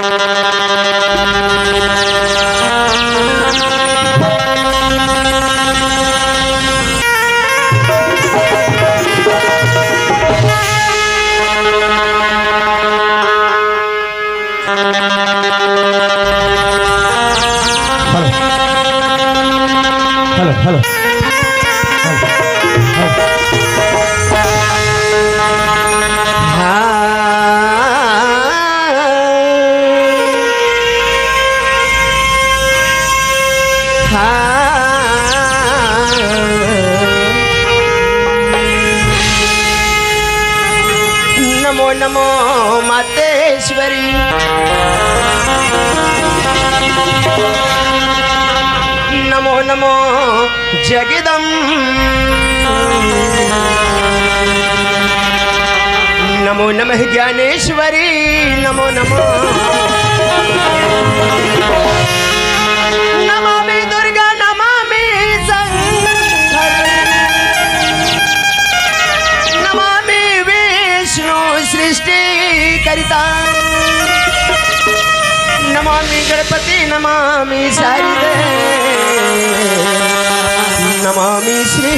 Hello Namo Namo Mateshwari Namo Namo जगदम नमो नमः ज्ञानेश्वरी नमो नमो नमामि दुर्गा नमामि शंकर नमामि विष्णु सृष्टि करिता नमामि गणपति नमामि शारदे नमामि श्री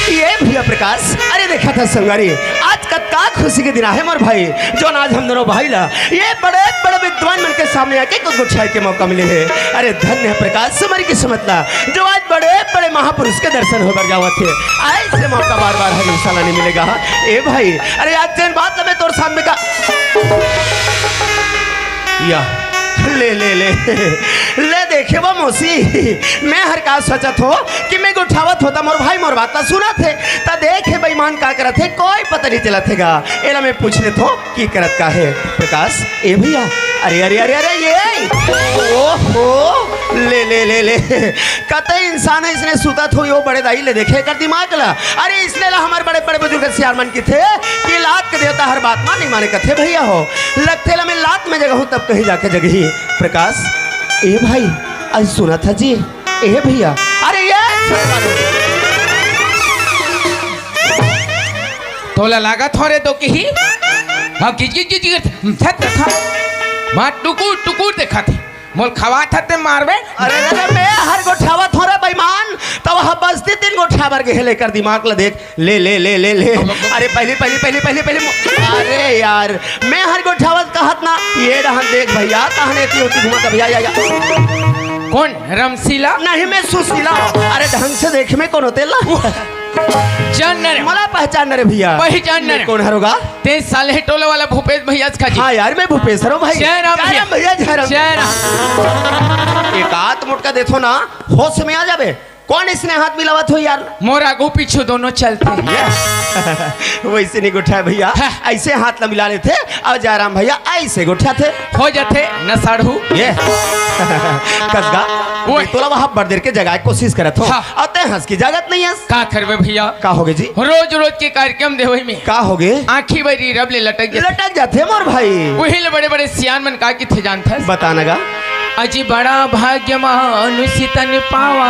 ये भैया प्रकाश अरे देखा था संगारी आज का खुशी के दिन है मोर भाई जो आज हम दोनों भाई ला ये बड़े बड़े विद्वान मन के सामने आके कुछ गुच्छाई के मौका मिले है। अरे धन्य है प्रकाश तुम्हारी किस्मत ला जो आज बड़े बड़े महापुरुष के दर्शन होकर जावा थे ऐसे मौका बार बार हर इंसान नहीं मिलेगा। ए भाई अरे आज जन बात लगे तोर सामने का या ले ले ले ले देखे वो मौसी मैं हर का सोचत हो कि मैं उठावत होता मोर भाई मोर बात सुना थे ता देखे बेईमान का करत थे कोई पता नहीं चला थेगा एला मैं पूछने थो की करत का है प्रकाश ए भैया अरे अरे अरे अरे ये ओहो ले ले ले ले कतई इंसान है इसने सुता थो यो बड़े दाई ले देखे कर दिमाग ला अरे इसने ला हमारे बड़े बड़े बुजुर्ग सियार मन की थे कि लात के देवता हर बात मान नहीं माने कथे भैया हो लगते ला मैं लात में जगह हूँ तब कहीं जाके जगही प्रकाश ए भाई आज सुना था जी ए भैया अरे ये तोला लागत हो रे तो की हाँ किच माँ टुकुर टुकुर देखा थी मोल खवा था मारवे अरे अरे मैं हर गोठावा थोड़ा बेईमान तब हम बसती तीन गोठावर के लेकर दिमाग ला देख ले ले ले ले ले अरे पहले पहले पहले पहले पहले अरे यार मैं हर गोठावा कहत ना ये रहन देख भैया कहने थी होती घुमा भैया या कौन रमशीला नहीं मैं सुशीला अरे ढंग से देख में कौन होते ला जानना मला पहचान रे भैया पहचान कौन हरोगा 23 साल है टोले वाला भूपेश भैया का जी हाँ यार मैं भूपेश हरो भाई जय राम भैया जय राम जय राम एक हाथ मुटका देखो ना होश में आ जावे कौन इसने हाथ मिलावत हो यार मोर आगू पीछू दोनों चलते वैसे नहीं गुठा भैया ऐसे हाथ न मिला लेते और जयराम भैया ऐसे गुठा थे हो जाते न साढ़ू ये कसगा तोला वहाँ बड़ देर के जगह कोशिश करत हो अते हंस की जगत नहीं है का करवे भैया का होगे जी रोज रोज के कार्यक्रम देवे में का होगे आँखी बरी रब ले लटक जाते मोर भाई वही बड़े बड़े सियान मन का थे जानता बतानगा अजी बड़ा भाग्य मनुष्यतन पावा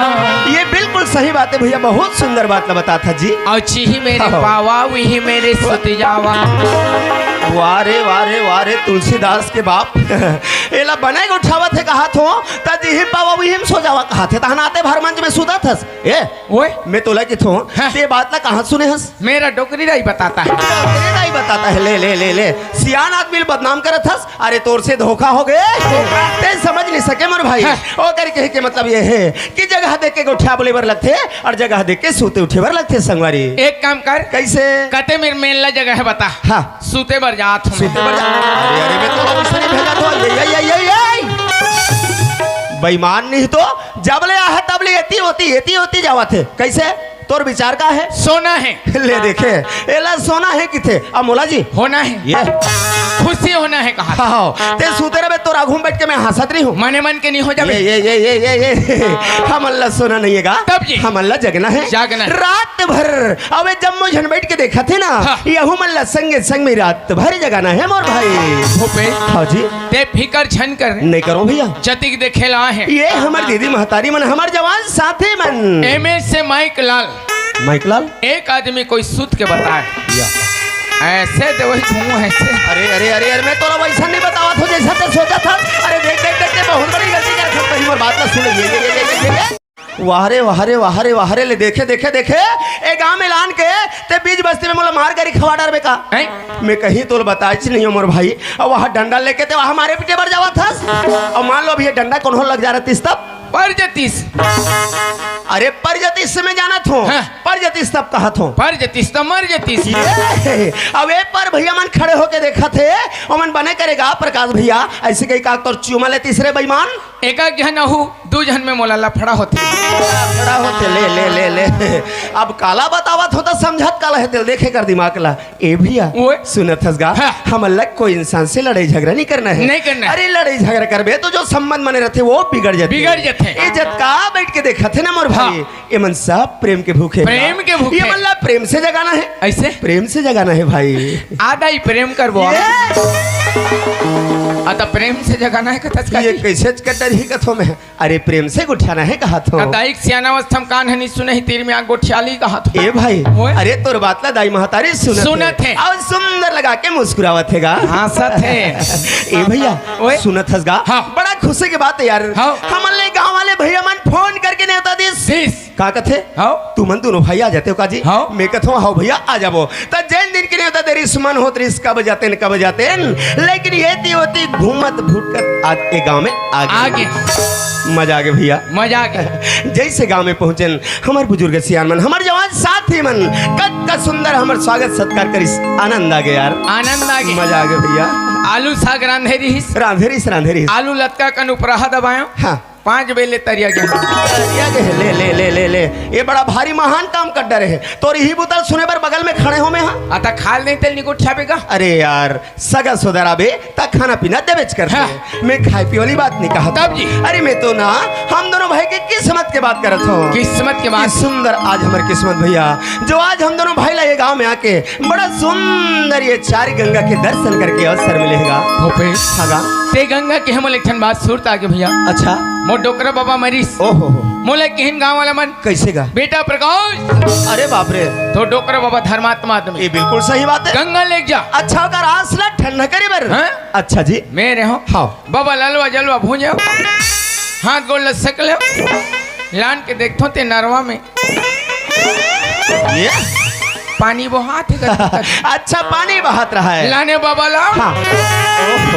ये बिल्कुल सही बात है भैया बहुत सुंदर बात बता था जी और ही मेरे पावा वही मेरे सुत जावा वारे वारे वारे तुलसीदास के बाप एला बने उठावत है कहा थो तजी ही पावा वही हम सो जावा कहा थे तहनाते भर मंच में सुदा थस ए ओए मैं तोला की थो ये बात ला कहां सुने हस मेरा डोकरी राई बताता है डोकरी राई बताता है ले ले ले ले सियान आदमी बदनाम करत हस अरे तोर से धोखा हो गए ते समझ नहीं सके मोर भाई ओ कर के मतलब ये है कि जगह देख के उठा बोले बर लगते और जगह देख के सूते उठे बर लगते संगवारी एक काम कर कैसे कते मेरे मेला जगह है बता हाँ सूते बर जात हूं सूते बर जा अरे अरे मैं तो उसने भेजा तो ये बेईमान नहीं तो जब ले आ तब ले एती होती जावा थे कैसे तोर विचार का है? सोना है, ले देखे एला सोना है किथे अब मोला जी होना है, ये खुशी होना है कहा। हाँ ते सूते रहे तोरा घूम बैठ के मैं हंसत रही हूँ। मने मन के नहीं हो जावे। ये हम अल्लाह सोना नहीं है तब जी हम अल्लाह जगना है, जागना है। रात भर अबे जम्मू झन बैठ के देखा थे ना हाँ। यहू मल्ला संगे संग में रात भर जगाना है मोर भाई। भूपेश हाँ जी ते फिकर छन कर नहीं करो भैया, जतिक देखे ला है ये हमार दीदी महतारी मन हमार जवान साथी मन। एमए से माइक लाल माइकलाल एक आदमी कोई सूत के बताए ऐसे दे वही तुम ऐसे। अरे अरे अरे अरे मैं तोरा वैसा नहीं बतावा था जैसा तो सोचा था। अरे देख देख देख के बहुत बड़ी गलती कर सकता है। बात ना सुन ये वाहरे वाहरे वाहरे वाहरे ले देखे देखे देखे ए गांव में लान के ते बीच बस्ती में मोला मार करी खवा डार बेका मैं कहीं तो बताइच नहीं हो मोर भाई। और वहां डंडा लेके ते वहां हमारे पीछे बढ़ जावा था। और मान लो अभी ये डंडा कौन हो लग जा रहा तीस तब परजतीस। अरे परजतीस से मैं जाना था। हाँ। परजतीस तब कहा था परजतीस तो मरजतीस। अब एक पर भैया मन खड़े होके देखा थे और मन बने करेगा प्रकाश भैया ऐसे कहीं का तो चूमा ले तीसरे बेईमान एक जन हूँ दू जन में मोला लफड़ा होते खड़ा होते ले ले ले ले। अब काला बतावत होता समझत काला है दिल देखे कर दिमाग ला ए भैया ओए। सुनत हसगा हाँ। हम अलग कोई इंसान से लड़ाई झगड़ा नहीं करना है। नहीं करना है। अरे लड़ाई झगड़ा करबे तो जो संबंध बने रहते वो बिगड़ जाते बिगड़ जाते। इज्जत का बैठ के देखा थे ना मोर भाई। हाँ। ये मन सब प्रेम के भूखे प्रेम के भूखे। ये मल्ला प्रेम से जगाना है, ऐसे प्रेम से जगाना है भाई। आधा ही प्रेम करबो अतः प्रेम से जगाना है कथा ये कैसे कटर ही कथों में अरे प्रेम से गुठाना है कहा तो दाइक सियानावस्थम कान हनी सुने ही तीर में आग गोठियाली कहा तो ए भाई ओए। अरे तोर बात ला दाई महतारी सुनत है। और सुंदर लगा के मुस्कुरावत हैगा हंसत है। ए भैया ओए। सुनत हसगा हाँ। बड़ा खुशी की बात है यार। हाँ। हमले गांव वाले भैया मन फोन करके नेता दिस का कथे हाँ। तू मन दोनों भाई आ जाते हो काजी हाँ। मैं कथो हाँ भैया आ जाबो त जैन दिन के नहीं होता तेरी सुमन होत रिस कब जाते लेकिन ये ती होती घूमत भूटकर आज के गांव में आगे मजा आ गया भैया मजा आ गया। जैसे गांव में पहुंचे हमारे बुजुर्ग सियान मन हमारे जवान साथी मन कद का सुंदर हमारे स्वागत सत्कार करिस आनंद आ गया यार आनंद आ गया। मजा आ गया भैया। आलू साग रांधेरी रांधेरी आलू लटका कन उपराहा दबायो हाँ 5 बेले तरिया गया ले ले ले ले ले ये बड़ा भारी महान काम कर डरे है तो यही बुतल सुने पर बगल में खड़े हो में हाँ अतः खाल नहीं तेल निको छापेगा। अरे यार सगा सोदरा बे तक खाना पीना देवेच करते हाँ। मैं खाई पी वाली बात नहीं कहा तब जी। अरे मैं तो ना हम दोनों भाई की किस्मत के बात करत हो किस्मत के बाद सुंदर आज हमारी किस्मत भैया जो आज हम दोनों भाई लाए गांव में आके बड़ा सुंदर ये चार गंगा के दर्शन करके अवसर मिलेगा भूपेश हाँ ते गंगा के हम लेखन बात सुरत आगे भैया अच्छा मो डोकरा बाबा मरीस ओहो मोले किहन गांव वाला मन कैसे गा बेटा प्रकाश अरे बाप रे तो डोकरा बाबा धर्मात्मा आदमी ये बिल्कुल सही बात है गंगा लेक जा अच्छा होकर आसला ठंडा करे बर हाँ? अच्छा जी मेरे हो हाँ बाबा ललवा जलवा भूंजो हाथ गोल लसक ले लान के देखो ते नरवा में ये पानी बहात है अच्छा पानी बहात रहा है लाने बाबा ला हाँ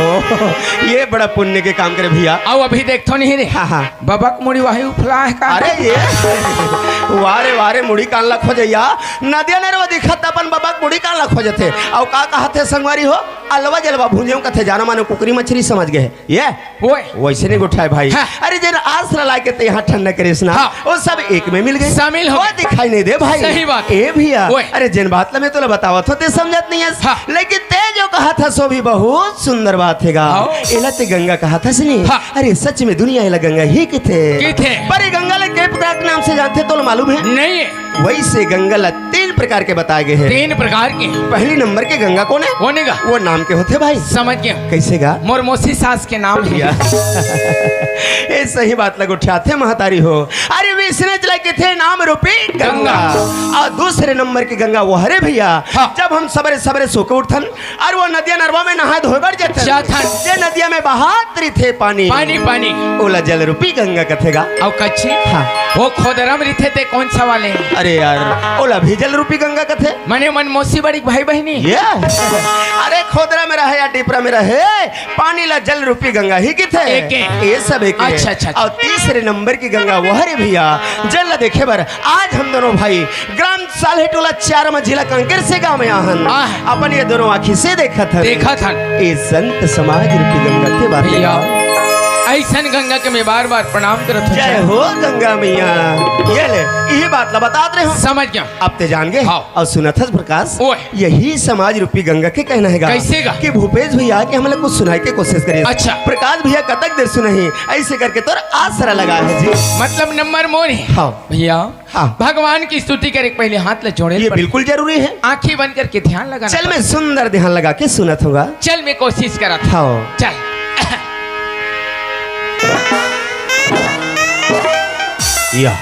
ओहो ये बड़ा पुण्य के काम करे भैया आओ अभी देखो नहीं रे हाँ हाँ बाबा को मुड़ी वाही उफला है का अरे ये वारे वारे मुड़ी कान ला खोजैया नदिया नरवा दिखत अपन बाबा मुड़ी कान ला खोजते और का कहते संगवारी हो अलवा जलवा भूंजे कथे जाना मानो कुकरी मछली समझ गए ये ओए वैसे नहीं उठाए भाई हाँ। अरे जन आस ला के ते यहाँ ठंडा करे ना हाँ। वो सब एक में मिल गए शामिल हो वो दिखाई नहीं दे भाई सही बात। ए भैया ओए। अरे जिन बात ला मैं तो बतावत हो ते समझत नहीं है हाँ। लेकिन ते जो कहा था सो भी बहुत सुंदर बात है गा हाँ। एला ते गंगा कहा था सुनी हाँ। अरे सच में दुनिया एला गंगा ही किथे किथे? पर ये गंगा ले के प्रकार के नाम से जानते तो मालूम है नहीं है वैसे गंगा ला 3 प्रकार के बताए गए हैं 3 प्रकार के पहली नंबर के गंगा कौन है होने का वो नाम के होते भाई समझ गया कैसे गा मोर मोसी सास के नाम है ये सही बात लग उठाते महतारी हो अरे विष्णु चला के थे नाम रूपी गंगा और दूसरे नंबर की गंगा वो हरे भैया हाँ। जब हम सबरे सबरे सो के उठन और वो नदिया नरवा में नहा धोए बढ़ जाते ये नदिया में बहातरी थे पानी पानी पानी ओला जल रूपी गंगा कथेगा और कच्ची हाँ। वो खोदरम रिथे ते कौन सा वाले हैं? अरे यार ओला भी जल रूपी गंगा कथे मने मन मोसी बड़ी भाई बहनी ये अरे खोदरा में रहे या टिपरा में रहे पानी ला जल रूपी गंगा ही की थे एक है। ये सब एक है। अच्छा, अच्छा, अच्छा। और तीसरे नंबर की गंगा वो हरे भैया जल ला देखे बर आज हम दोनों भाई ग्राम साले टोला 4 जिला कंकर से गांव में आहन अपन ये दोनों आँखी से देखा था देखा था ये संत समाज रूपी गंगा के बारे भैया ऐसन गंगा के मैं बार बार प्रणाम करत हूँ। जय हो गंगा मैया। ये ले यही बात ला बतात रहे हो। समझ गया। अब ते जान गए। हाँ। और सुनत हस प्रकाश, ओए। यही समाज रूपी गंगा के कहना है कैसे गा? कि भूपेश भैया के हम लोग कुछ सुनाई के कोशिश करिए। अच्छा। प्रकाश भैया कतक देर सुनही ऐसे करके तोर आसरा लगा है जी। मतलब नंबर मोर है। हाँ। भैया हाँ। भगवान की स्तुति करे पहले हाथ ले जोड़े ये बिल्कुल जरूरी है। आंखें बंद करके ध्यान लगाना। चल मैं सुंदर ध्यान लगा के सुनत होगा। चल मैं कोशिश करा था। हाँ। चल या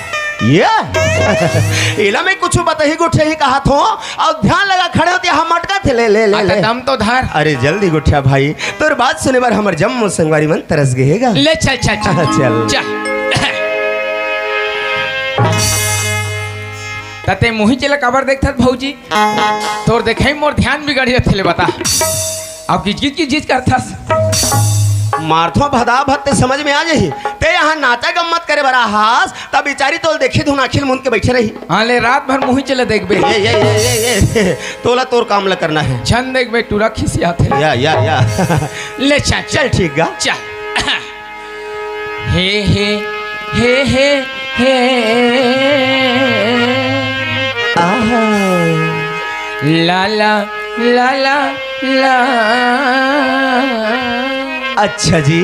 इला में कुछ बता ही गुठे ही कहा थो और ध्यान लगा खड़े होते हम मटका थे ले ले ले, आता ले। दम तो धार। अरे जल्दी गुठिया भाई तोर बात सुने बार हमर जम्मू संगवारी मन तरस गएगा। ले चल चल चल चल। चल तते मुही चला कबर देखता भौजी तोर देखे मोर ध्यान बिगड़ जाते ले बता अब किच किच करता मारथो भदा भत्ते समझ में आ जाही ते यहाँ नाचा गम्मत करे बरा हास तब बेचारी तोल देखी धुन आखिल मुन के बैठे रही। हाँ ले रात भर मुही चले देख बे ये तोला तोर काम ला करना है। छन देख बे टूरा खिसिया थे या ले चल चल ठीक गा। चल हे हे हे हे हे आहा ला ला ला ला ला अच्छा जी।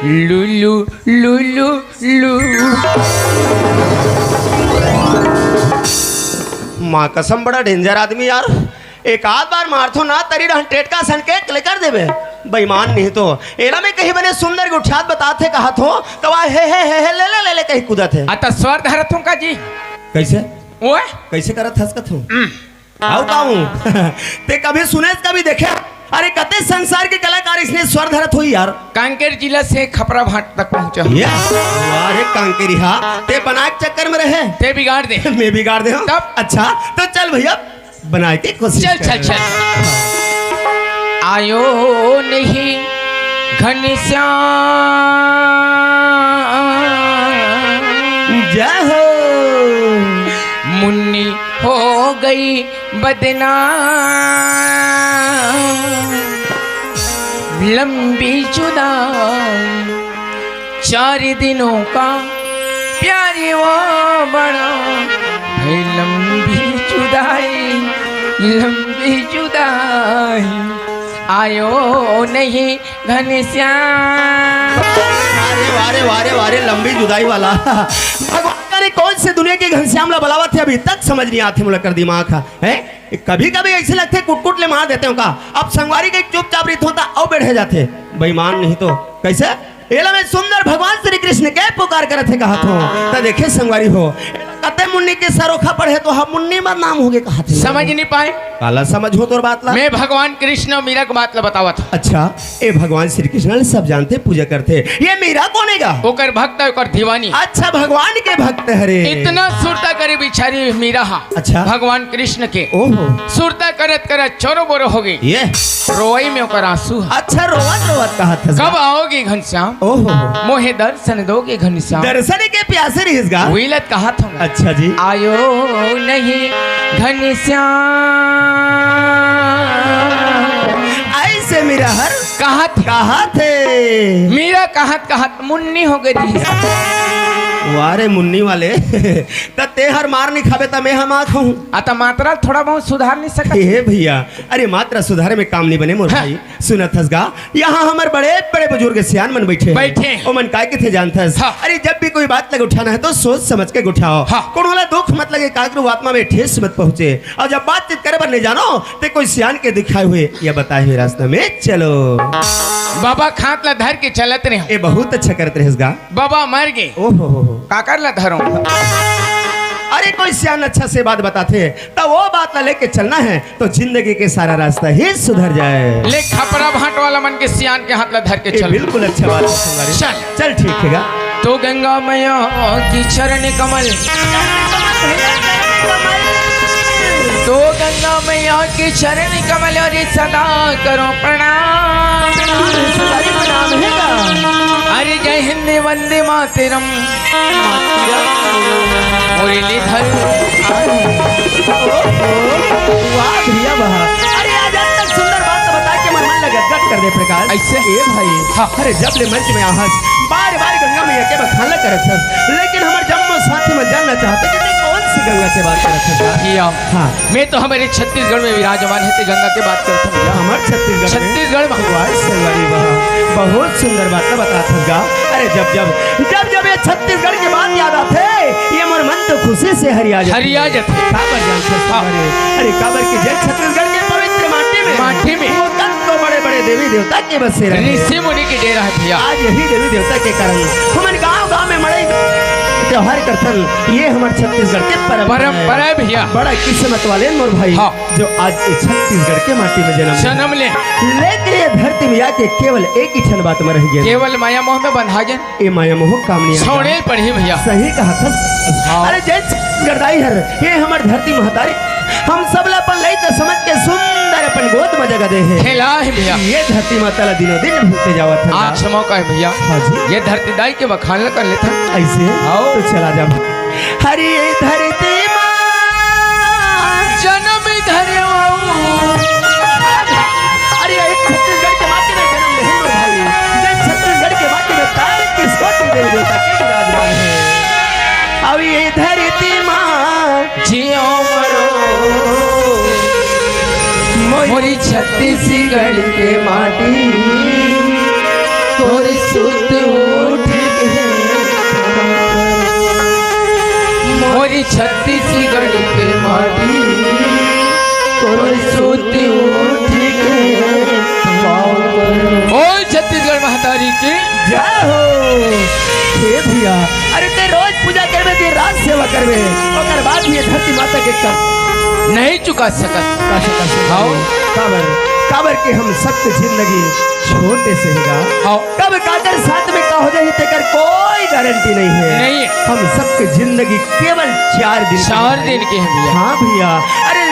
लुलु लुलु लू माँ कसम बड़ा डेंजर आदमी यार। एक आध बार मारथो ना तरी रहन टेटका सन के क्लिक कर देबे बेईमान नहीं तो एला में कहीं बने सुंदर गुठियात बताते कहा थो तो हे ले ले कहीं कूदा थे। आता स्वर धरत हूँ का जी कैसे ओए कैसे करत हंस कथू आओ काऊ ते कभी सुने कभी देखे। अरे कते संसार के कलाकार इसने स्वर धरत हुई यार। कांकेर जिला से खपरा भाट तक पहुंचा अरे कांकेरी हाँ ते बना के चक्कर में रहे ते बिगाड़ दे मैं बिगाड़ दे हूँ। तब? अच्छा तो चल भैया बनाए के कोशिश चल चल चल आयो नहीं घनश्याम जय हो मुन्नी हो गई बदनाम लंबी जुदाई 4 दिनों का प्यार वो बड़ा है लंबी जुदाई आयो नहीं घनश्याम। वारे लंबी जुदाई वाला भगवान करे कौन से दुनिया के घनश्याम ला बलावत है अभी तक समझ नहीं आते मुझे कर दिमाग है। कभी कभी ऐसे लगते कुट ले मार देते हो का। अब संगवारी के चुपचाप रीत होता और बैठे जाते बेईमान नहीं तो कैसे एला में सुंदर भगवान श्री कृष्ण के पुकार करत है कहा तो तो देखे संगवारी हो कते मुन्नी के सरोखा पढ़े तो हम मुन्नी में नाम हो गए कहा थे। समझ नहीं पाए काला समझ हो तोर बात ला। मैं भगवान कृष्ण और मीरा को बात ला बतावा था। अच्छा ए भगवान श्री कृष्ण सब जानते पूजा करते ये मीरा कौनेगा ओकर भक्त है ओकर दीवानी। अच्छा भगवान के भक्त हरे इतना सुरता करे बिचारी मीरा हा। अच्छा भगवान कृष्ण के ओहो सुरता करत करत चोरो बोरो हो गई ये रोई में ओकर आंसू है। अच्छा रोवत कहा था कब आओगे घनश्याम ओहो मोहे दर्शन दोगे घनश्याम। दर्शन के प्यासे रहिसगा विलत कहा था अच्छा जी आयो नहीं घनश्याम ऐसे मेरा हर कहा थे मीरा कहत मुन्नी हो गई वारे मुन्नी वाले ते हर मार नहीं खाबे ता मैं हम आ खाऊं। आता मात्रा थोड़ा बहुत सुधार नहीं सका हे भैया अरे मात्रा सुधारे में काम नहीं बने मोर भाई। सुनत हसगा यहाँ हमारे बड़े बड़े बुजुर्ग सियान मन बैठे ओ मन काय के थे जानत हस। हाँ। अरे जब भी कोई बात लगे उठाना है तो सोच समझ के उठाओ। हाँ। कौन वाला दुख मत लगे कागरू आत्मा में ठेस मत पहुंचे और जब बातचीत करे पर नहीं जानो ते कोई सियान के दिखाए हुए या बताए हुए रास्ते में चलो। बाबा खात ला धर के चलत रहे ये बहुत अच्छा करते रहेगा। बाबा मर गए ओहो काकर ला धरो अरे कोई सियान अच्छा से बात बताते तो वो बात ला लेके चलना है तो जिंदगी के सारा रास्ता ही सुधर जाए। ले खपरा भाट वाला मन के सियान के हाथ ला धर के ये चल बिल्कुल अच्छा बात है संगारी। चल। चल ठीक है गा। तो गंगा मैया की चरण कमल तो गंगा मैया की चरण कमल और सदा करो प्रणाम। अरे जय हिंद वंदे मातरम मुरलीधर वाह भैया वाह। अरे आज तक सुंदर बात तो बता के मन लगा कर दे प्रकाश ऐसे? ए भाई हाँ। अरे जब ले मंच में आहस बार बार गंगा मैया के बखाना करत हस लेकिन हमार जम्मू साथी में जानना चाहते कि ते कौन सी गंगा के बात करत हस भैया हाँ मैं तो हमारे छत्तीसगढ़ में विराजमान है ते गंगा के बात करता हूँ भैया हमार छत्तीसगढ़ में छत्तीसगढ़ में वाह सवारी वाह बहुत सुंदर बात बतात हसगा अरे जब ये छत्तीसगढ़ की बात याद आते ये मोर मन तो खुशी से हरिया जाते हरिया जाते काबर जानते हाँ। अरे काबर की जय छत्तीसगढ़ के पवित्र माटी में वो तक तो बड़े बड़े देवी देवता के बसे रहे ऋषि मुनि की डेरा है भैया आज यही देवी देवता के कारण हमारे गांव में मड़ई त्योहार करथन ये हमारे छत्तीसगढ़ के परंपरा है भैया बड़ा किस्मत वाले मोर भाई हाँ। जो आज ये छत्तीसगढ़ के माटी में जन्म ले लेकिन ये धरती में आके केवल एक ही ठन बात में रह गया केवल माया मोह में बंधा गए ये माया मोह काम नहीं छोड़े पढ़ी भैया सही कहा था हाँ। अरे जय छत्तीसगढ़ हर ये हमार धरती महतारी हम सब ला अपन लई तो समझ के सुंदर अपन गोद में जगह दे है खेला है भैया ये धरती माता ला दिनों दिन भूलते जावत है आज मौका है भैया हाँ जी ये धरती दाई के बखान कर लेता ऐसे आओ। तो चला जा हरी धरती माँ जन्म धरे अरे ये छत्तीसगढ़ के माटी में जन्म ले है भाई ये छत्तीसगढ़ के माटी में तार किस कोटि देवी देवता के विराजमान है अब ये धरती माँ जियो मोरी छत्तीसगढ़ के माटी तोरे सुत उठ मोरी छत्तीसगढ़ के माटी तोरे सुत उठ ओ छत्तीसगढ़ महतारी की जय हो हे भैया अरे ते रोज पूजा करबे ते रात सेवा करबे ओकर बाद भी ये धरती माता के कर नहीं चुका सकत आओ काबर के हम सबके जिंदगी छोटे से ही गा आओ कब काकर साथ में का हो जाए तेकर कोई गारंटी नहीं है नहीं है। हम सबके जिंदगी केवल 4 दिन 4 दिन के हैं भैया हाँ भैया अरे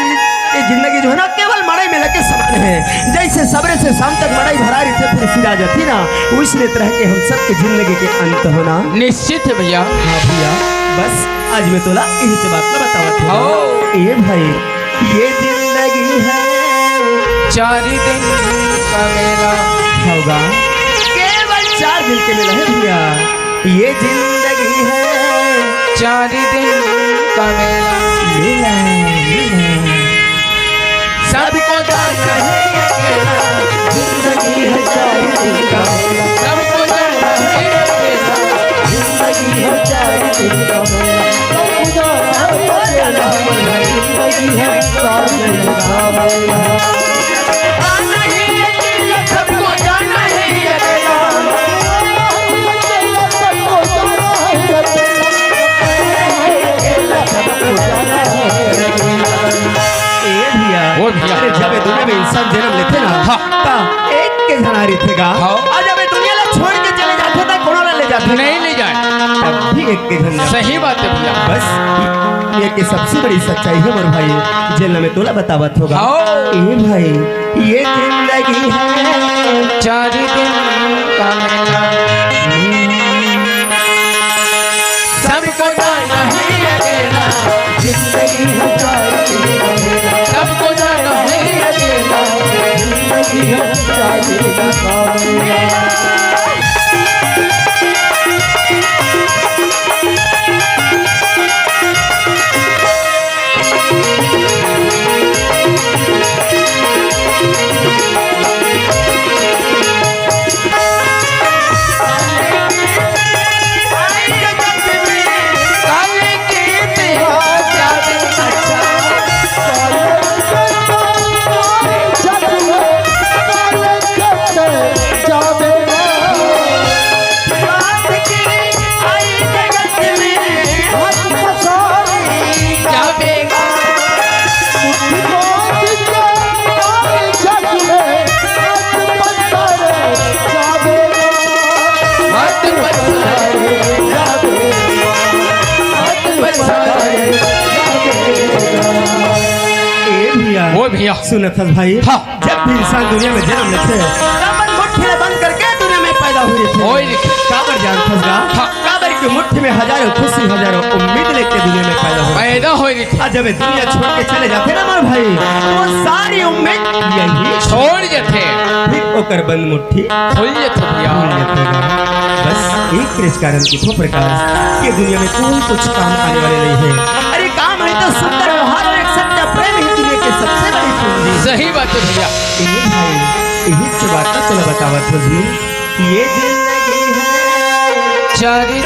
ये जिंदगी जो है ना केवल मड़ई में लगे समान है जैसे सवेरे से शाम तक मड़ई भरा रही थे फिर सिरा जाती ना उसी तरह के हम सबके जिंदगी के अंत होना निश्चित है भैया हाँ भैया बस आज मैं तोला यही से बात बतावा आओ। ये भाई ये जिंदगी है 4 दिन का मेला होगा केवल 4 दिन के मेला है भैया ये जिंदगी है 4 दिन का मेला मेला सबको जाना है अकेला जिंदगी है 4 दिन का मेला सबको जाना है अकेला जिंदगी है 4 दिन का मेला जिंदगी है 4 दिन का मेला सबको जाना है अकेला ओ भैया। अरे जब ये दुनिया में इंसान जन्म लेते ना हाँ। ता एक के जनारी थे गा हाँ। और जब ये दुनिया ला छोड़ के चले जाते ता कौन ले जाते नहीं ले जाए तब भी एक के झंडा सही बात है भैया बस ये की सबसे बड़ी सच्चाई है मोर भाई जेल में तोला बतावत होगा आओ। ए भाई ये जिंदगी है 4 दिन का मेला सबको जाना है अकेला जिंदगी है 4 दिन का मेला सबको जाना है अकेला जिंदगी है 4 दिन का मेला काले के तेरा जादू जावेगा मत बसाए मत बसाए ए भैया ओ भैया सुनत हस भाई हाँ। जब भी इंसान दुनिया में जन्म लेते काबर मुट्ठी में बंद करके दुनिया में पैदा हुए थे ओए लिखे। काबर जानत हस गा हाँ। काबर की मुट्ठी में हजारों खुशी हजारों उम्मीद लेके दुनिया में पैदा हुए पैदा हो थे और जब ये दुनिया छोड़ के चले जाते ना मोर भाई वो सारी उम्मीद यही छोड़ जथे फिर ओकर बंद मुट्ठी खुल जथे भैया बस एक कृष कारण की थो प्रकाश कि दुनिया में कोई कुछ काम आने वाले नहीं है। अरे काम है तो सुंदर व्यवहार और एक सच्चा प्रेम ही दुनिया की सबसे बड़ी पूंजी। सही बात है भैया यही भाई यही तो बात तो बतावत हो जी ये जिंदगी है 4 दिन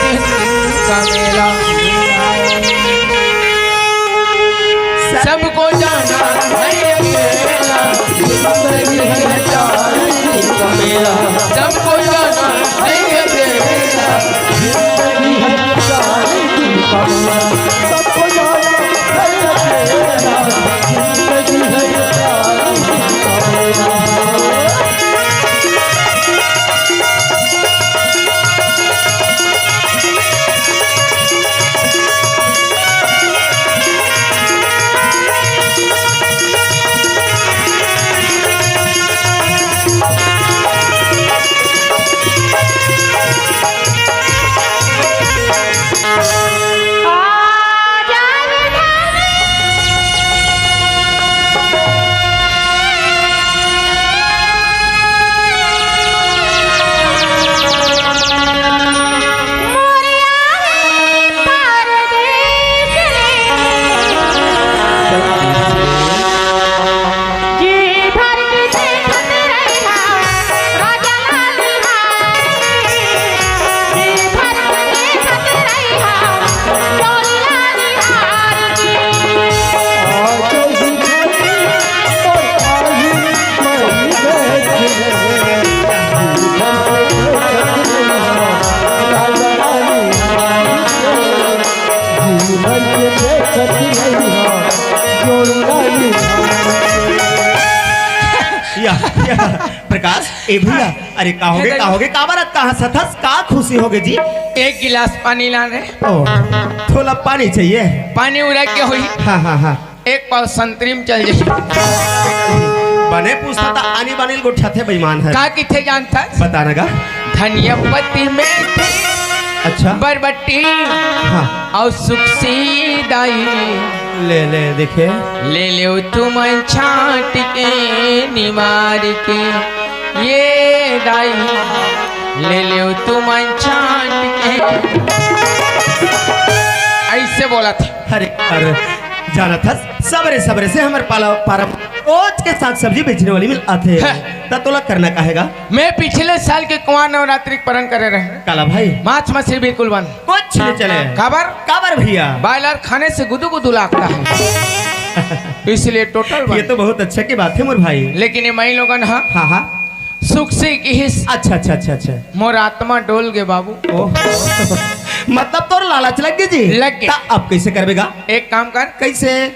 का मेला सबको जाना है अकेला जिंदगी है 4 दिन का मेला सबको जाना है अकेला जिंदगी है 4 दिन का मेला सबको जाना है अकेला जिंदगी है 4 दिन का मेला प्रकाश ए भैया अरे कहोगे का बारत कहाँ सथस का खुशी होगे जी। 1 गिलास पानी ला रहे ओ थोड़ा पानी चाहिए पानी उड़ा के हुई हाँ हाँ हाँ 1 पाव संतरीम चल जाए बने पूछता था आनी बनेल गुठा थे बेईमान है का किथे जानता बताना का धनिया पत्ती में अच्छा बरबट्टी हाँ और सुखसी दाई ले ले देखे ले लो तुम छाट के निमार के ये दाई ले लो तुम छाट के ऐसे बोला था अरे जाना था सबरे से हमारे पारा रोज के साग सब्जी बेचने वाली मिल आते हैं तब तोला करना कहेगा। मैं पिछले साल के कुआं नवरात्रि परण करे रहे काला भाई माछ मछली बिल्कुल बंद कुछ नहीं चले काबर भैया बॉयलर खाने से गुदू गुदू लागता है इसलिए टोटल बंद। ये तो बहुत अच्छा की बात है मोर भाई लेकिन ये मई लोगन हाँ हाँ हाँ सुख से की हिस्स अच्छा मोर आत्मा डोल गे बाबू मतलब तो लालच लग गई जी लग गई अब कैसे करवेगा एक काम कर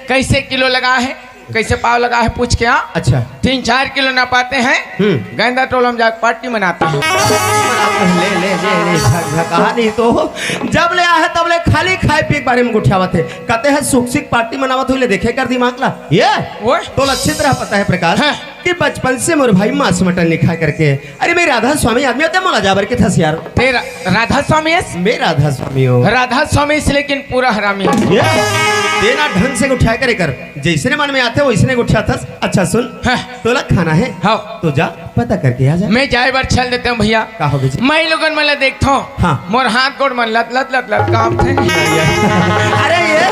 कैसे किलो लगा है कैसे पाव लगा है पूछ के हाँ अच्छा 3-4 किलो ना पाते हैं गेंदा टोल हम जाकर पार्टी मनाते हैं ले कहा नहीं तो जब ले आए तब ले खाली खाए पी के बारे में गुठियावत है कहते हैं सुख सिख पार्टी मनावत हुई ले देखे कर दिमाग ला ये वो तो अच्छी तरह पता है प्रकाश कि बचपन से मोर भाई मांस मटन नहीं खा करके अरे मैं राधा स्वामी आदमी होते मोला जाबर के थस यार तेरा राधा स्वामी है मैं राधा स्वामी हूँ राधा स्वामी से लेकिन पूरा हरामी है देना ढंग से उठाया करे कर जैसे मन में आते वैसे उठा था। अच्छा सुन तोला खाना है हाँ तो जा पता करके आ जा मैं जाए बार चल देते हूँ भैया का हो गई मैं लोगन मला देखता हूँ हाँ मोर हाथ गोड़ मन लत लत लत लत काम थे अरे ये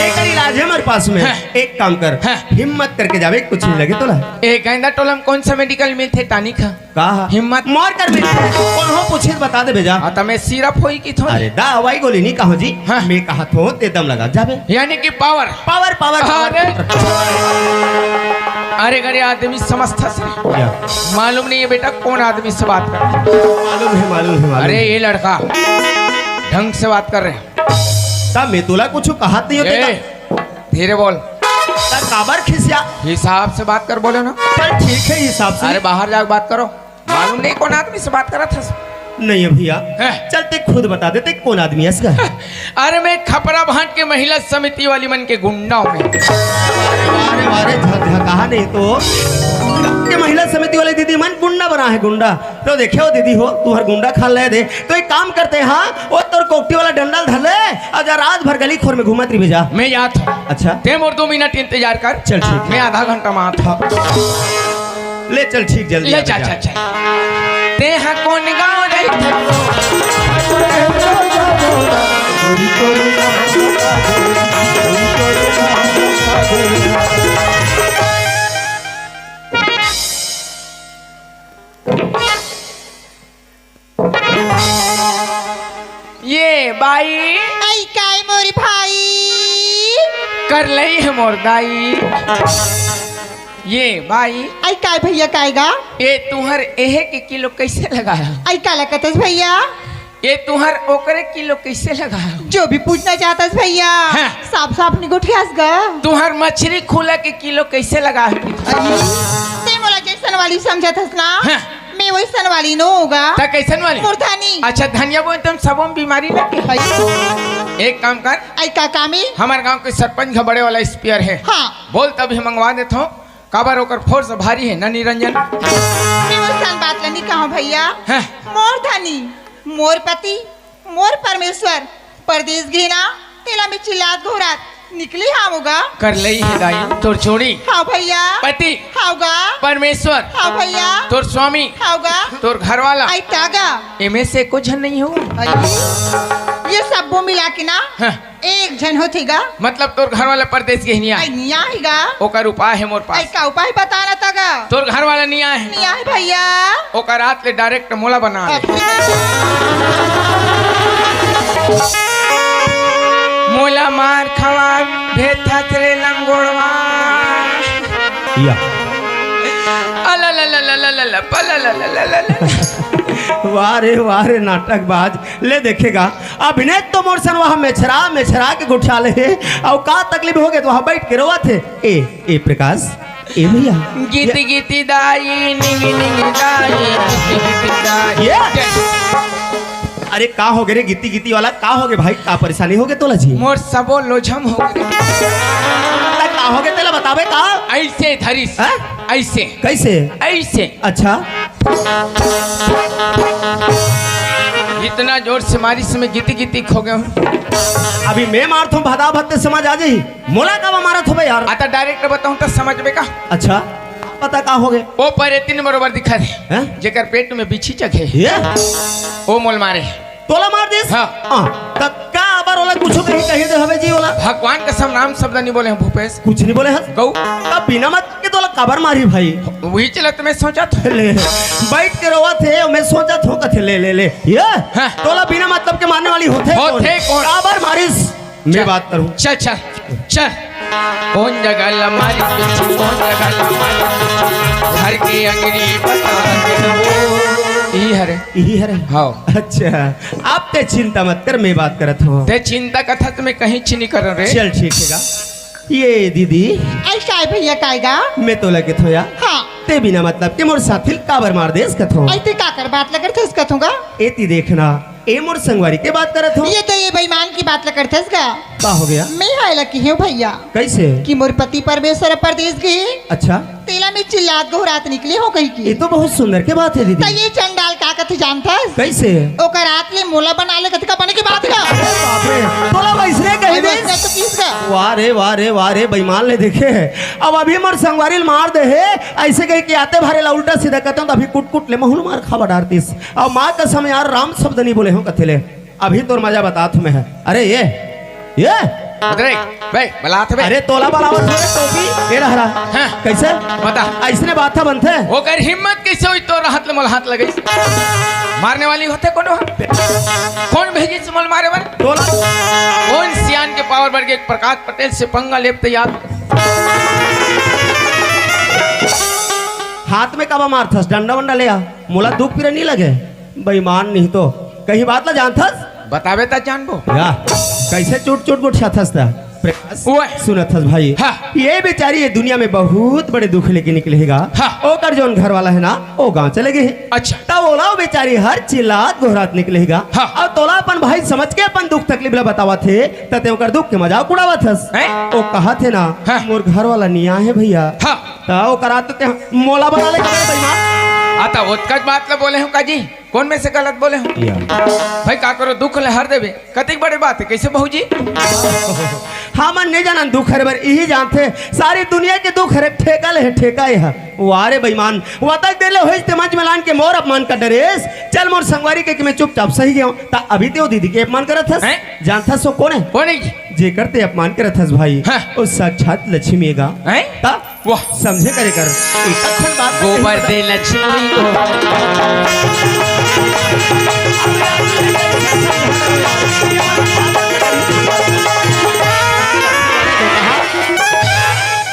एक इलाज है हमारे पास में एक काम कर हिम्मत करके जावे कुछ नहीं लगे तोला एक गेंदा टोला में कौन सा मेडिकल मिल थे टानी खा कहा हिम्मत मार कर मिल कौन हो पूछे बता दे भेजा तो मैं सिरप होई की थो अरे दवाई गोली नहीं कहो जी मैं कहा थो ते दम लगा जावे यानी कि पावर पावर पावर अरे गरे आदमी समझता से मालूम नहीं है बेटा कौन आदमी से बात कर मालूम है अरे ये लड़का ढंग से बात कर रहे तब मैं तुला कुछ कहा नहीं होता धीरे बोल काबर खिसिया हिसाब से बात कर बोले ना चल ठीक है हिसाब से अरे बाहर जाकर बात करो मालूम नहीं कौन आदमी से बात करा था नहीं है भैया चलते खुद बता देते कौन आदमी है इसका अरे मैं खपरा भाट के महिला समिति वाली मन के गुंडा में कहा नहीं तो के महिला समिति वाले दीदी मन गुंडा बना है गुंडा। तो देखे हो दीदी हो तू हर गुंडा खा ले दे तो एक काम करते हैं हाँ वो तोर कोकटी वाला डंडल धर ले और जा रात भर गली खोर में घूमत रही भेजा। मैं याद हूँ। अच्छा ते मोर 2 मिनट इंतजार कर। चल ठीक है। मैं आधा घंटा में आता हूँ। ले चल ठीक जल्दी ले चल चल चल। ते हाँ कौन गाँव ये बाई आई काय मोरी भाई कर लई है मोर दाई। ये बाई आई काय भैया कायगा ये तुहर एहे के किलो कैसे लगाया? आई काला कतस भैया ये तुहर ओकरे किलो कैसे लगाया? जो भी पूछना चाहतस भैया हाँ। साफ साफ निगोठियास गा तुहर मछली खुला के किलो कैसे लगाया? ते मोला जैसन वाली समझतस ना हाँ। मैं वैसन वाली नो होगा ता कैसन वाली? मुर्धानी अच्छा धनिया बोल तुम सबों में बीमारी लगी। एक काम कर आई का कामी हमारे गांव के सरपंच का बड़े वाला स्पीयर है हाँ बोल तभी मंगवा देता हूँ। काबर होकर फोर्स भारी है ना निरंजन? मैं वैसन बात लनी कहा भैया हाँ। मोरधानी मोर पति मोर परमेश्वर परदेश घेना तेला में चिल्लात घोरात निकली हाँ होगा कर लई है दाई तोर छोड़ी हाँ भैया पति हाउगा परमेश्वर हाँ भैया तोर स्वामी हाउगा तोर घर वाला आई तागा इनमें से कुछ नहीं हो। ये सब वो मिला के ना हाँ। एक जन होतीगा मतलब तोर घर वाला परदेश के नहीं आई आए निया हीगा ओकर उपाय है मोर आई पास। का उपाय बताना तागा तोर घर वाला नहीं आए निया है भैया ओकर रात ले डायरेक्ट मोला बना ले। मोला मार खवा भेथा तेरे लंगोड़वा या अला ला ला ला ला ला ला पला ला ला ला ला ला। वाह रे नाटकबाज ले देखेगा अभिनय तो मोरसन वहाँ मेछरा के गुठा ले और का तकलीफ हो गए तो वहाँ बैठ के रोआ थे। ए प्रकाश ए भैया गीती गीती दाई निंगी निंगी दाई गीती गीती दाई। ये अरे का हो गए रे गीती गीती वाला का हो गए भाई का परेशानी हो गए तोला जी? मोर सबो लोझम हो गए। का हो गए तेला बतावे का ऐसे धरिस हैं? ऐसे कैसे? ऐसे अच्छा इतना जोर से मारी से मैं गीती गीती खो गया हूँ। अभी मैं मारता हूँ भदा भत्ते समझ आ जाही मोला का मारा थो यार। आता डायरेक्ट बताऊँ तो समझ में का अच्छा पता का हो गए वो परे 3 बरोबर दिखा दे हैं? जेकर पेट में बिछी जगह ये वो मोल मारे तोला मार दिस हाँ। तब का अबर वाला कुछ कहीं दे हवे जी वाला भगवान कसम नाम शब्द नहीं बोले हैं भूपेश कुछ नहीं बोले हस गौ अब बिना मत के तोला कबर मारी भाई वही चला तो मैं सोचा था ले बैठ के रोवा थे और मैं सोचा था कथे ले ये हाँ। तोला बिना मतलब के मारने वाली होते कौन? कबर मारिस मैं बात करूं चल चल चल कौन जगह लमारी पीछे कौन जगह लमारी घर की अंगड़ी बता दे यही हरे यही है रे हाँ अच्छा आप ते चिंता मत कर मैं बात करत हूँ। ते चिंता कथा तो मैं कहीं चिनी कर रहे चल ठीक है ये दीदी ऐसा है भैया कायगा मैं तो लगे थोया हाँ ते बिना मतलब के मोर साथी काबर मार देस कथो ऐसे काकर बात लगर थे इसका थूंगा एती देखना ए मोर संगवारी के बात करत हो ये तो ये बेईमान की बात लगर थे इसका का हो गया मैं हाय लकी हूँ भैया कैसे? कि मोर पति परमेश्वर परदेश गए अच्छा तेला में चिल्लात घोरात निकली हो कहीं की ये तो बहुत सुंदर के बात है तो दीदी। ये चंडाल का कथ जानता कैसे? ओकर रात ले मोला बना ले कथ का बने की बात का बाप रे तोला वैसने कही दे तो किस का वाह रे बेईमान ले देखे अब अभी मोर संगवारी मार दे है ऐसे कही कि आते भरे ला उल्टा सीधा कहते तो अभी कुट ले महूल मार खा डारतीस और माँ कसम यार राम शब्द नहीं बोले हो कथेले अभी तो मजा बता तुम्हें है। अरे ये अरे भाई बलात बे अरे तोला बराबर थोड़े टोपी ये रहा हाँ। कैसे बता ऐसने बात था बनते ओकर हिम्मत कैसे हुई तो हाथ ले मोल हाथ लगे मारने वाली होते कौन भेजी से मोल मारे बन तोला कौन सियान के पावर बढ़ के प्रकाश पटेल से पंगा लेते याद हाथ में कबा मारथस डंडा वंडा ले आ मोला दुख फिर नहीं लगे बेईमान नहीं तो कहीं बात ला जानथस बतावे ता जानबो या कैसे चूट गुट छाथस था प्रकाश ओए। सुनत हस भाई हाँ। ये बेचारी ये दुनिया में बहुत बड़े दुख लेके निकलेगा हाँ। ओकर जोन घर वाला है ना वो गांव चले गए अच्छा। तब ओला बेचारी हर चिल्लात गोहरात निकलेगा हाँ। और तोला अपन भाई समझ के अपन दुख तकलीफ ला बतावा थे तते ओकर दुख के मजाक उड़ावत हस हैं? ओ कहा थे ना हाँ। मोर घर वाला निया है भैया हाँ। ता ओ कराते ते मोला बना ले बेईमान आता उत्कट बात ला बोले हूँ काजी कौन में से गलत बोले हूँ या भाई का करो दुख ले हर देवे कतिक बड़े बात है कैसे बहू जी हाँ मन नहीं जाना दुख है बर यही जानते सारी दुनिया के दुख है ठेका ले है ठेका है वारे बेईमान वतक दे ले होइस ते मंच मिलान के मोर अपमान का डरेस चल मोर संगवारी के कि मैं चुपचाप सही गया ता अभी ते वो दीदी के अपमान करत हस हैं? जानता सो कौन है कौन है जी? जे करते अपमान करत हस भाई हाँ। वो साक्षात लक्ष्मी का हैं? ता वाह समझे करे कर एक अच्छा बात गोबर दे लक्ष्मी को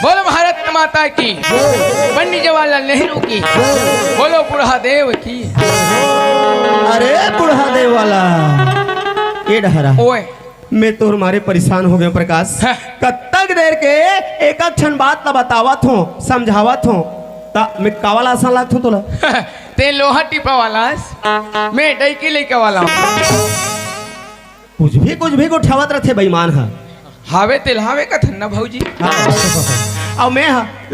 बोलो भारत माता की पंडित जवाहरलाल नेहरू की बोलो बुढ़ा देव की अरे बुढ़ा दे वाला ये डहरा ओए मैं तो मारे परेशान हो गए प्रकाश हाँ। कब तक देर के एक क्षण बात ला बतावत हूँ समझावत हूँ ता मैं कावाला आसान लागत हूँ तोला ते लोहा टिपा वाला मैं डैकी लेके वाला हूँ कुछ भी उठावत रथे बेईमान है हावे तिलहावे का थन्ना भौजी और मैं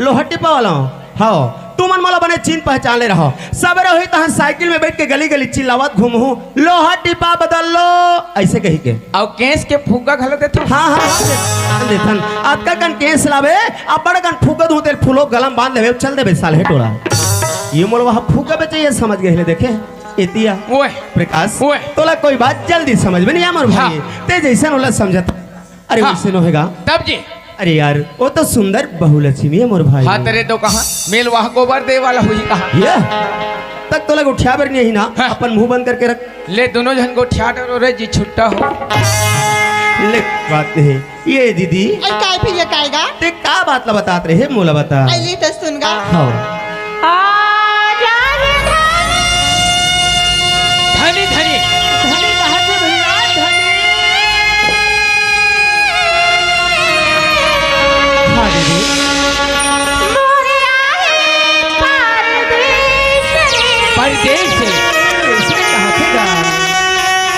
लोहा टिपा वाला हूँ हाँ तू मन मोला बने चीन पहचान ले रहा सवेरे हुई तो साइकिल में बैठ के गली गली चिल्लावत घूमू लोहा टिपा बदल लो ऐसे कही के और केस के फूका घलो देते हाँ हाँ देखन आपका कन केस लावे अब बड़ा कन फूका दूं तेल फूलो गलम बांध लेवे चल देवे साल है टोला ये मोल वहाँ फूका बेचे ये समझ गए ले देखे इतिया ओए प्रकाश ओए। तोला कोई बात जल्दी समझ में नहीं आमर भाई ते जैसे नोला समझता अरे हाँ। वैसे न होगा तब जी अरे यार वो तो सुंदर बहुलक्ष्मी है मोर भाई हाँ तेरे तो कहा मेल वहाँ गोबर दे वाला हुई कहा ये तक तो लग उठा बर नहीं ना हाँ। अपन मुंह बंद करके रख ले दोनों जन को ठियाटर और जी छुट्टा हो ले बात नहीं ये दीदी आई काय फिर ये कायगा ते का बात ला बतात रहे मोला बता आई ली तो सुनगा हाँ धनी धनी हाँ दीदी परदेश से इसमें कहाँ थे गा?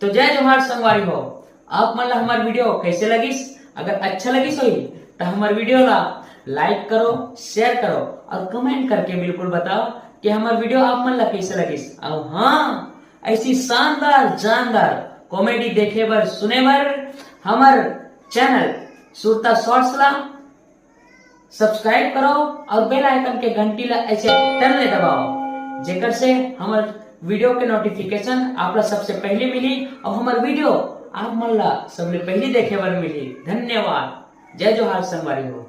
तो जय जोहार संगवारी हो। आप मन ला हमार वीडियो कैसे लगिस? अगर अच्छा लगिस होई तो हमार वीडियो ला लाइक करो, शेयर करो और कमेंट करके बिल्कुल बताओ कि हमार वीडियो आप मन ला कैसे लगिस। और हाँ, ऐसी शानदार जानदार कॉमेडी देखे बर सुने बर हमार चैनल सुरता शॉर्ट्स ला सब्सक्राइब करो और बेल आइकन के घंटी ला ऐसे टन दबाओ, जेकर से हमार वीडियो के नोटिफिकेशन आप ला सबसे पहले मिली और हमार वीडियो आप मन ला सबले पहले देखे बर मिली। धन्यवाद। जय जोहार संगवारी हो।